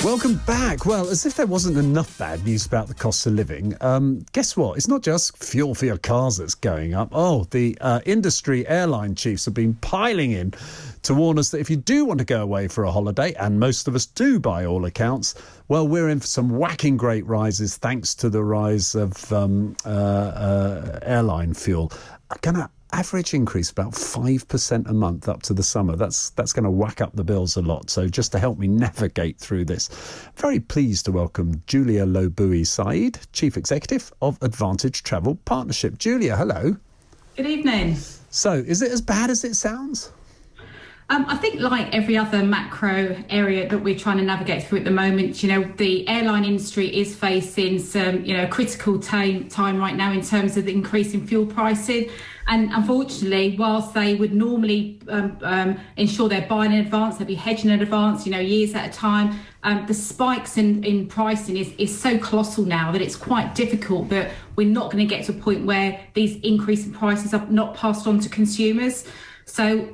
Welcome back. Well, as if there wasn't enough bad news about the cost of living, guess what? It's not just fuel for your cars that's going up. Oh, the industry airline chiefs have been piling in to warn us that if you do want to go away for a holiday, and most of us do by all accounts, well, we're in for some whacking great rises thanks to the rise of airline fuel. Average increase about 5% a month up to the summer. That's going to whack up the bills a lot. So just to help me navigate through this, very pleased to welcome Julia Bue-Said, Chief Executive of Advantage Travel Partnership. Julia, hello. Good evening. So is it as bad as it sounds? I think like every other macro area that we're trying to navigate through at the moment, the airline industry is facing some, critical time right now in terms of the increase in fuel pricing. And unfortunately, whilst they would normally ensure they're buying in advance, they'd be hedging in advance, years at a time, the spikes in pricing is so colossal now that it's quite difficult that we're not going to get to a point where these increasing prices are not passed on to consumers. So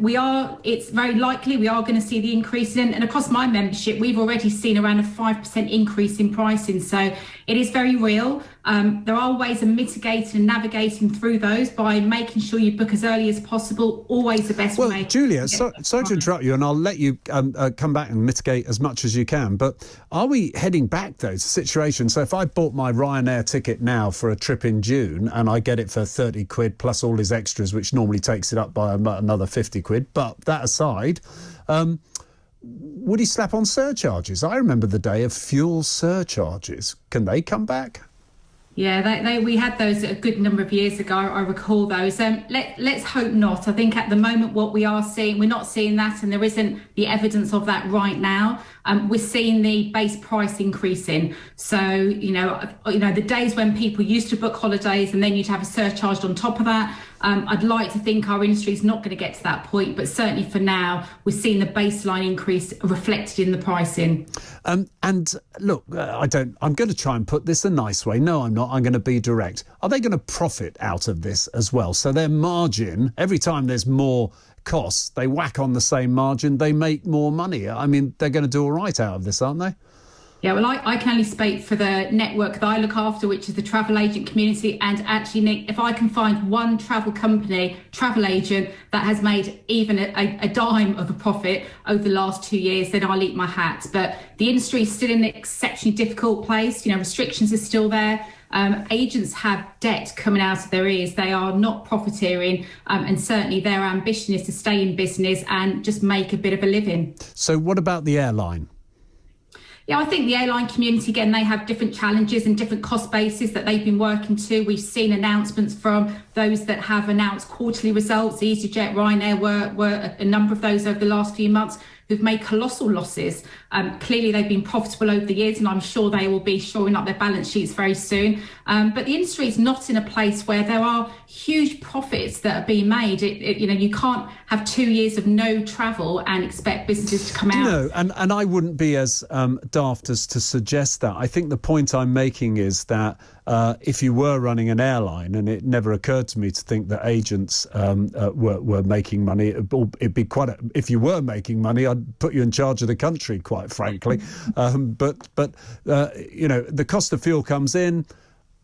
it's very likely we are going to see the increase in, and across my membership, we've already seen around a 5% increase in pricing. So it is very real. There are ways of mitigating and navigating through those by making sure you book as early as possible, always the best way. Well, Julia, sorry to interrupt you, and I'll let you come back and mitigate as much as you can, but are we heading back, though, to situations? So if I bought my Ryanair ticket now for a trip in June and I get it for 30 quid plus all his extras, which normally takes it up by another 50 quid, but that aside, would he slap on surcharges? I remember the day of fuel surcharges. Can they come back? Yeah, we had those a good number of years ago. I recall those. Let's hope not. I think at the moment what we are seeing, we're not seeing that, and there isn't the evidence of that right now. We're seeing the base price increasing. So, the days when people used to book holidays and then you'd have a surcharge on top of that, I'd like to think our industry is not going to get to that point, but certainly for now, we're seeing the baseline increase reflected in the pricing. And look, I'm going to try and put this a nice way. No, I'm not. I'm going to be direct. Are they going to profit out of this as well? So their margin, every time there's more costs, they whack on the same margin, they make more money. I mean, they're going to do all right out of this, aren't they? Yeah, well, I can only speak for the network that I look after, which is the travel agent community. And actually, Nick, if I can find one travel agent that has made even a dime of a profit over the last 2 years, then I'll eat my hat. But the industry is still in an exceptionally difficult place. Restrictions are still there. Agents have debt coming out of their ears. They are not profiteering, and certainly their ambition is to stay in business and just make a bit of a living. So what about the airline? Yeah, I think the airline community, again, they have different challenges and different cost bases that they've been working to. We've seen announcements from those that have announced quarterly results. EasyJet, Ryanair were a number of those over the last few months who've made colossal losses. Clearly, they've been profitable over the years, and I'm sure they will be shoring up their balance sheets very soon. But the industry is not in a place where there are huge profits that are being made. You can't have 2 years of no travel and expect businesses to come out. No, and I wouldn't be as daft as to suggest that. I think the point I'm making is that if you were running an airline, and it never occurred to me to think that agents were making money, it'd be if you were making money, I'd put you in charge of the country, quite frankly. But the cost of fuel comes in.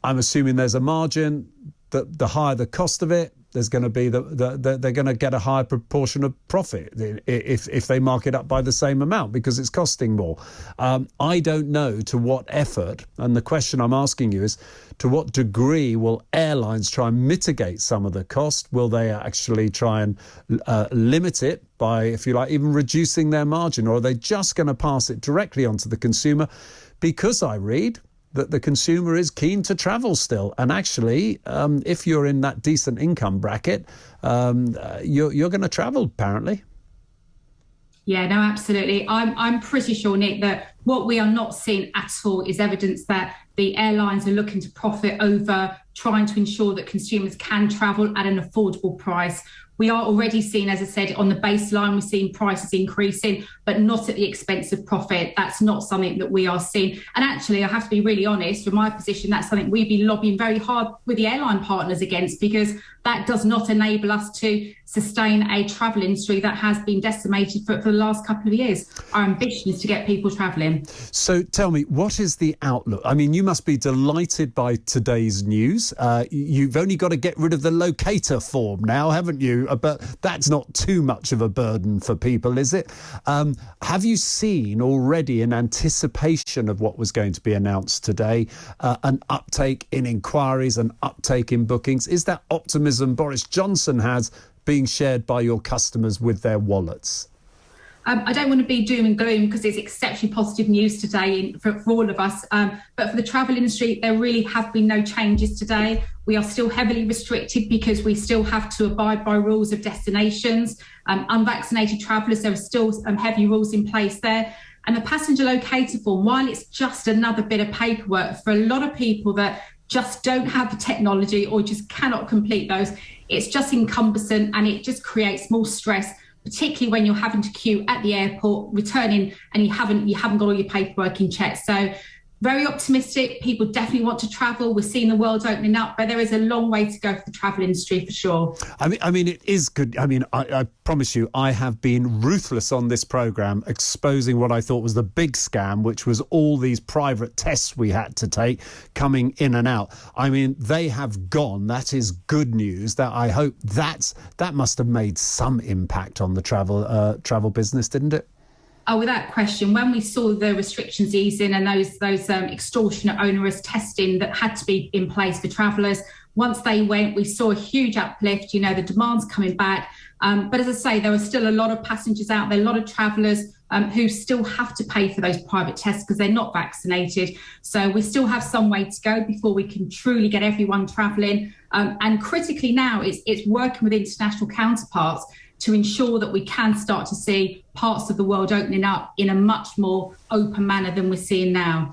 I'm assuming there's a margin. The higher the cost of it, there's going to be they're going to get a higher proportion of profit if they mark it up by the same amount because it's costing more. I don't know to what effort, and the question I'm asking you is, to what degree will airlines try and mitigate some of the cost? Will they actually try and limit it by, if you like, even reducing their margin, or are they just going to pass it directly onto the consumer? Because I read that the consumer is keen to travel still. And actually, if you're in that decent income bracket, you're going to travel, apparently. Yeah, no, absolutely. I'm pretty sure, Nick, that what we are not seeing at all is evidence that the airlines are looking to profit over trying to ensure that consumers can travel at an affordable price. We are already seeing, as I said, on the baseline, we're seeing prices increasing, but not at the expense of profit. That's not something that we are seeing. And actually, I have to be really honest, from my position, that's something we've been lobbying very hard with the airline partners against, because that does not enable us to sustain a travel industry that has been decimated for the last couple of years. Our ambition is to get people travelling. travelling. So tell me, what is the outlook? I mean, you must be delighted by today's news. You've only got to get rid of the locator form now, haven't you? But that's not too much of a burden for people, is it? Have you seen already, in anticipation of what was going to be announced today, an uptake in inquiries, an uptake in bookings? Is that optimism Boris Johnson has being shared by your customers with their wallets? I don't want to be doom and gloom because it's exceptionally positive news today for all of us. But for the travel industry, there really have been no changes today. We are still heavily restricted because we still have to abide by rules of destinations. Unvaccinated travellers, there are still heavy rules in place there. And the passenger locator form, while it's just another bit of paperwork, for a lot of people that just don't have the technology or just cannot complete those, it's just encumbersome and it just creates more stress, particularly when you're having to queue at the airport, returning, and you haven't got all your paperwork in check. So very optimistic. People definitely want to travel. We're seeing the world opening up, but there is a long way to go for the travel industry for sure. I mean, it is good. I mean, I promise you, I have been ruthless on this programme, exposing what I thought was the big scam, which was all these private tests we had to take coming in and out. I mean, they have gone. That is good news. That I hope that must have made some impact on the travel business, didn't it? Oh, without question. When we saw the restrictions easing and those extortionate onerous testing that had to be in place for travellers, once they went, we saw a huge uplift. You know, the demand's coming back. But as I say, there are still a lot of passengers out there, a lot of travellers who still have to pay for those private tests because they're not vaccinated. So we still have some way to go before we can truly get everyone travelling. And critically now, it's working with international counterparts to ensure that we can start to see parts of the world opening up in a much more open manner than we're seeing now.